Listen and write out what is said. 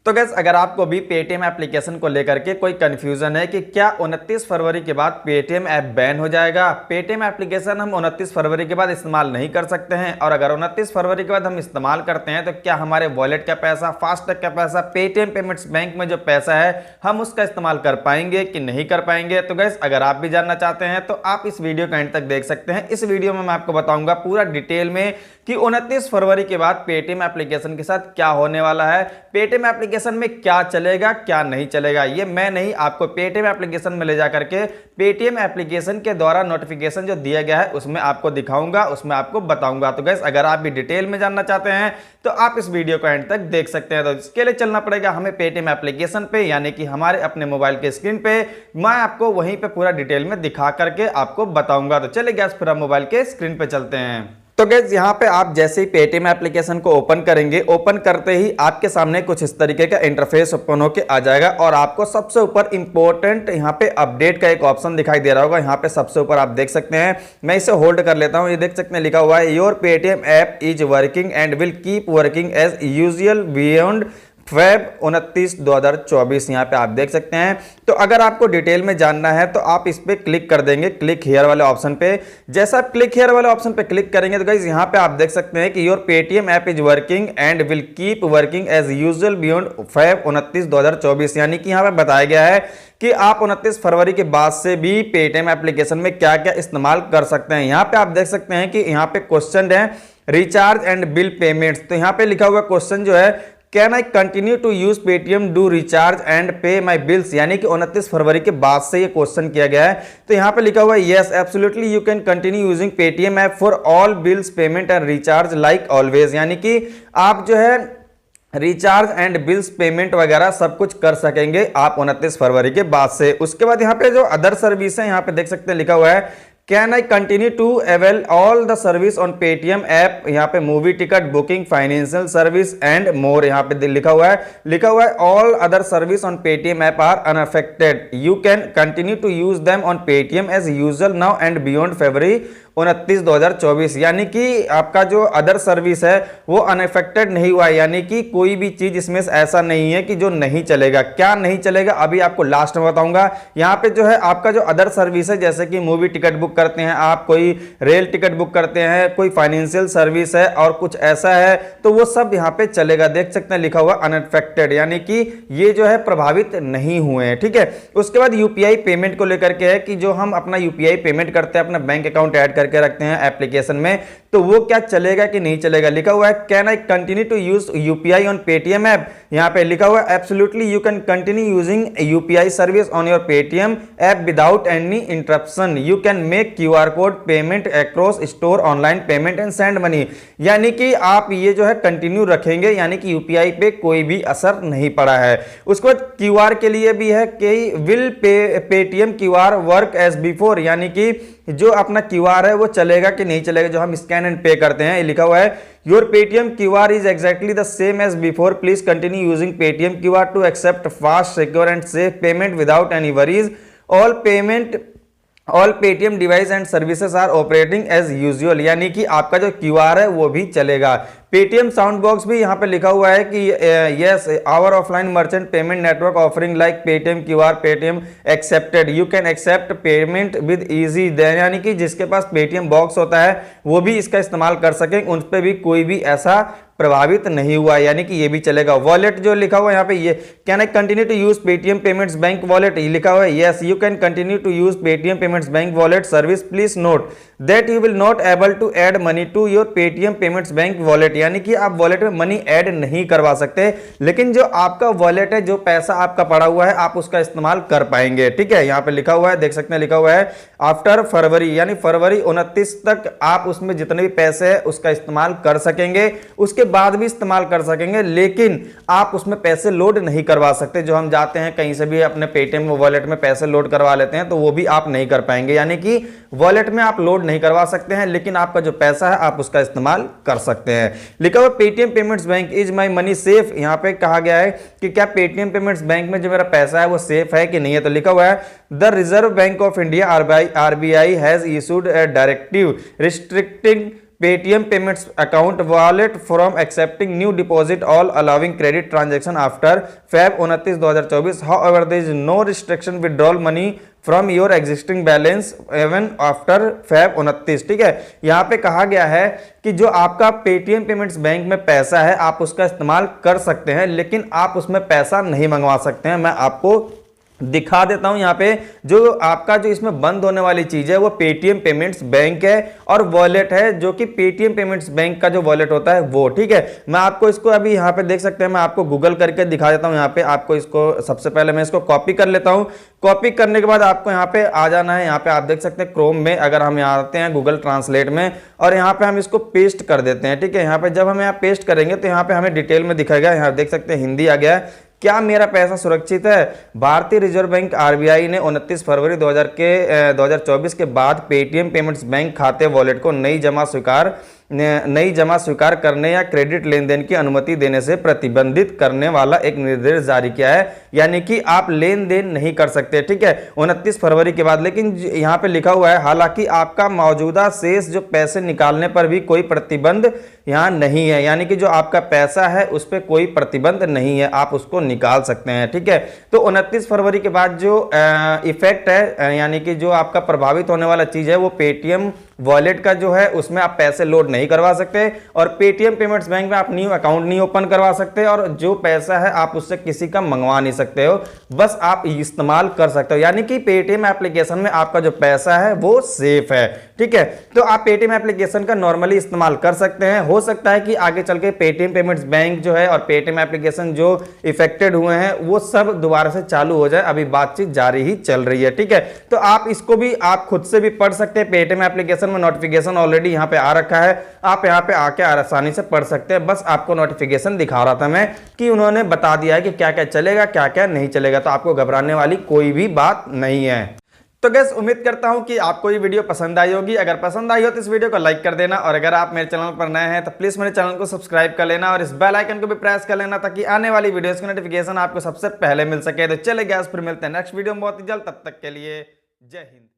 तो गैस अगर आपको भी पेटीएम एप्लीकेशन को लेकर के कोई कंफ्यूजन है कि क्या 29 फरवरी के बाद पेटीएम ऐप बैन हो जाएगा, पेटीएम एप्लीकेशन हम 29 फरवरी के बाद इस्तेमाल नहीं कर सकते हैं, और अगर 29 फरवरी के बाद हम इस्तेमाल करते हैं तो क्या हमारे वॉलेट का पैसा, फास्टैग का पैसा, पेटीएम पेमेंट्स बैंक में जो पैसा है हम उसका इस्तेमाल कर पाएंगे कि नहीं कर पाएंगे। तो गैस अगर आप भी जानना चाहते हैं तो आप इस वीडियो को एंड तक देख सकते हैं। इस वीडियो में मैं आपको बताऊंगा पूरा डिटेल में कि 29 फरवरी के बाद पेटीएम एप्लीकेशन के साथ क्या होने वाला है, पेटीएम एप्लीकेशन में क्या चलेगा क्या नहीं चलेगा। ये मैं नहीं, आपको पेटीएम एप्लीकेशन में ले जाकर के पेटीएम एप्लीकेशन के द्वारा नोटिफिकेशन जो दिया गया है उसमें आपको दिखाऊंगा, उसमें आपको बताऊंगा। तो गाइस अगर आप भी डिटेल में जानना चाहते हैं तो आप इस वीडियो को एंड तक देख सकते हैं। तो इसके लिए चलना पड़ेगा हमें पेटीएम एप्लीकेशन पे, यानी कि हमारे अपने मोबाइल के स्क्रीन पे। मैं आपको वहीं पे पूरा डिटेल में दिखा करके आपको बताऊंगा। तो चलिए गैस फिर हम मोबाइल के स्क्रीन पे चलते हैं। तो गैस यहाँ पे आप जैसे ही पेटीएम एप्लीकेशन को ओपन करेंगे, ओपन करते ही आपके सामने कुछ इस तरीके का इंटरफेस ओपन होके आ जाएगा और आपको सबसे ऊपर इंपॉर्टेंट यहाँ पे अपडेट का एक ऑप्शन दिखाई दे रहा होगा। यहाँ पे सबसे ऊपर आप देख सकते हैं, मैं इसे होल्ड कर लेता हूँ। ये देख सकते हैं लिखा हुआ है your Paytm app is working and will keep working as usual beyond Feb 29 2024। यहाँ पे आप देख सकते हैं। तो अगर आपको डिटेल में जानना है तो आप इस पे क्लिक कर देंगे, क्लिक हियर वाले ऑप्शन पे। जैसा आप क्लिक हियर वाले ऑप्शन पे क्लिक करेंगे तो गाइस यहाँ पे आप देख सकते हैं कि your Paytm app is working and will keep working as usual beyond Feb 29 2024। यानी कि यहाँ पे बताया गया है कि आप 29 फरवरी के बाद से भी पेटीएम एप्लीकेशन में क्या क्या इस्तेमाल कर सकते हैं। यहाँ पे आप देख सकते हैं कि यहाँ पे क्वेश्चन है रिचार्ज एंड बिल पेमेंट्स। तो यहाँ पे लिखा हुआ क्वेश्चन जो है can I continue to use Paytm do recharge and pay my bills, यानी कि 29 फरवरी के बाद से ये क्वेश्चन किया गया है। तो यहाँ पे लिखा हुआ है yes absolutely you can continue using Paytm app for all bills payment and recharge like always. यानी कि आप जो है रिचार्ज एंड बिल्स पेमेंट वगैरह सब कुछ कर सकेंगे आप 29 फरवरी के बाद से। उसके बाद यहाँ पे जो अदर सर्विस है यहाँ पे देख सकते हैं लिखा हुआ है can I continue to avail all the service on Paytm app. यहाँ पे movie ticket booking, financial service and more यहाँ पे लिखा हुआ है all other service on Paytm app are unaffected, you can continue to use them on Paytm as usual now and beyond February 29 2024। यानी कि आपका जो अदर सर्विस है वो अनअफेक्टेड नहीं हुआ है, यानी कि कोई भी चीज इसमें ऐसा नहीं है कि जो नहीं चलेगा। क्या नहीं चलेगा अभी आपको लास्ट में बताऊंगा। यहाँ पे जो है आपका जो अदर सर्विस है, जैसे कि मूवी टिकट बुक करते हैं आप, कोई रेल टिकट बुक करते हैं, कोई फाइनेंशियल सर्विस है और कुछ ऐसा है, तो वो सब यहाँ पे चलेगा। देख सकते हैं लिखा हुआ अनअफेक्टेड, यानी कि ये जो है प्रभावित नहीं हुए हैं। ठीक है। उसके बाद यूपीआई पेमेंट को लेकर के है कि जो हम अपना यूपीआई पेमेंट करते हैं, अपना बैंक अकाउंट ऐड करके रखते हैं एप्लीकेशन में, तो वो क्या चलेगा कि नहीं चलेगा। लिखा हुआ है can I continue to use UPI on Paytm app. यहाँ पे लिखा हुआ है absolutely you can continue using UPI service on your Paytm app without any interruption, you can make QR code payment across store online payment and send money. यानी कि आप ये जो है कंटिन्यू रखेंगे, यानी कि यूपीआई पे कोई भी असर नहीं पड़ा है। उसके बाद क्यूआर के लिए भी है कि will Paytm QR work as before, यानी कि जो अपना क्यूआर है वो चलेगा कि नहीं चलेगा, जो हम स्कैन एंड पे करते हैं। ये लिखा हुआ है your Paytm QR is exactly the same as before, please continue using Paytm QR to accept fast secure and safe payment without any worries, all Paytm device and services are operating as usual. यानी कि आपका जो QR है वो भी चलेगा। Paytm sound box भी यहाँ पे लिखा हुआ है कि yes our offline merchant payment network offering like Paytm QR Paytm accepted, you can accept payment with easy then, यानी कि जिसके पास पेटीएम बॉक्स होता है वो भी इसका इस्तेमाल कर सकें, उन पर भी कोई भी ऐसा प्रभावित नहीं हुआ, यानी कि ये भी चलेगा। वॉलेट जो लिखा हुआ है यहाँ पे ये can I continue to use Paytm payments bank wallet, ये लिखा हुआ है yes you can continue to use Paytm payments bank wallet service, please note that you will not able to add money to your Paytm payments bank wallet. यानी कि आप wallet में money add नहीं करवा सकते, लेकिन जो आपका वॉलेट है, जो पैसा आपका पड़ा हुआ है, आप उसका इस्तेमाल कर पाएंगे। ठीक है। यहाँ पे लिखा हुआ है, देख सकते हैं लिखा हुआ है आफ्टर फरवरी, यानी फरवरी 29 तक आप उसमें जितने भी पैसे हैं उसका इस्तेमाल कर सकेंगे, उसके बाद भी इस्तेमाल कर सकेंगे, लेकिन आप उसमें पैसे लोड नहीं करवा सकते। जो हम जाते हैं कहीं से भी अपने पेटीएम वॉलेट में पैसे लोड करवा लेते हैं तो वो भी आप नहीं कर पाएंगे, यानी कि वॉलेट में आप लोड नहीं करवा सकते हैं, लेकिन आपका जो पैसा है आप उसका इस्तेमाल कर सकते हैं। लिखा हुआ Paytm payments bank is my money safe. यहाँ पे कहा गया है कि क्या पेटीएम पेमेंट्स बैंक में जो मेरा पैसा है वो सेफ है कि नहीं है। तो लिखा हुआ है the reserve bank of India RBI has issued a directive restricting Paytm payments account wallet from accepting new deposit all allowing credit transaction after Feb 29 2024। However there is no restriction withdrawal money from your existing balance even after Feb 29। ठीक है, यहाँ पे कहा गया है कि जो आपका पेटीएम पेमेंट्स बैंक में पैसा है आप उसका इस्तेमाल कर सकते हैं, लेकिन आप उसमें पैसा नहीं मंगवा सकते हैं। मैं आपको दिखा देता हूं। यहाँ पे जो आपका जो इसमें बंद होने वाली चीज है वो पेटीएम पेमेंट्स बैंक है और वॉलेट है, जो कि पेटीएम पेमेंट्स बैंक का जो वॉलेट होता है वो। ठीक है, मैं आपको इसको अभी यहाँ पे देख सकते हैं, मैं आपको गूगल करके दिखा देता हूँ। यहाँ पे आपको इसको सबसे पहले मैं इसको कॉपी कर लेता हूँ। कॉपी करने के बाद आपको यहाँ पे आ जाना है। यहाँ पे आप देख सकते हैं क्रोम में, अगर हम यहाँ आते हैं गूगल ट्रांसलेट में और यहाँ पे हम इसको पेस्ट कर देते हैं। ठीक है, यहाँ पे जब हम यहाँ पेस्ट करेंगे तो यहाँ पे हमें डिटेल में दिखाएगा। यहाँ देख सकते हैं हिंदी आ गया है। क्या मेरा पैसा सुरक्षित है? भारतीय रिजर्व बैंक आरबीआई ने 29 फरवरी 2024 के बाद पेटीएम पेमेंट्स बैंक खाते वॉलेट को नई जमा स्वीकार करने या क्रेडिट लेन देन की अनुमति देने से प्रतिबंधित करने वाला एक निर्देश जारी किया है। यानी कि आप लेन देन नहीं कर सकते। ठीक है, 29 फरवरी के बाद। लेकिन यहाँ पे लिखा हुआ है हालांकि आपका मौजूदा शेष जो पैसे निकालने पर भी कोई प्रतिबंध यहाँ नहीं है, यानी कि जो आपका पैसा है उस पर कोई प्रतिबंध नहीं है, आप उसको निकाल सकते हैं। ठीक है, तो 29 फरवरी के बाद जो इफेक्ट है, यानी कि जो आपका प्रभावित होने वाला चीज है वो पेटीएम वॉलेट का जो है उसमें आप पैसे लोड नहीं करवा सकते और पेटीएम पेमेंट्स बैंक में आप न्यू अकाउंट नहीं ओपन करवा सकते और जो पैसा है आप उससे किसी का मंगवा नहीं सकते हो, बस आप इस्तेमाल कर सकते हो। यानी कि पेटीएम एप्लीकेशन में आपका जो पैसा है वो सेफ है। ठीक है, तो आप पेटीएम एप्लीकेशन का नॉर्मली इस्तेमाल कर सकते हैं। हो सकता है कि आगे चल के पेटीएम पेमेंट्स बैंक जो है और पेटीएम एप्लीकेशन जो इफेक्टेड हुए हैं वो सब दोबारा से चालू हो जाए, अभी बातचीत जारी ही चल रही है। ठीक है, तो आप इसको भी आप खुद से भी पढ़ सकते हैं। पेटीएम एप्लीकेशन में नोटिफिकेशन ऑलरेडी यहाँ पे आ रखा है, आप यहाँ पे आके आसानी से पढ़ सकते हैं। बस आपको नोटिफिकेशन दिखा रहा था मैं कि उन्होंने बता दिया है कि क्या क्या चलेगा क्या क्या नहीं चलेगा, तो आपको घबराने वाली कोई भी बात नहीं है। तो गैस उम्मीद करता हूं कि आपको ये वीडियो पसंद आई होगी। अगर पसंद आई हो तो इस वीडियो को लाइक कर देना और अगर आप मेरे चैनल पर नए हैं तो प्लीज मेरे चैनल को सब्सक्राइब कर लेना और इस बेल आइकन को भी प्रेस कर लेना ताकि आने वाली वीडियोस की नोटिफिकेशन आपको सबसे पहले मिल सके। तो चले गैस फिर मिलते हैं नेक्स्ट वीडियो में बहुत ही जल्द, तब तक के लिए जय हिंद।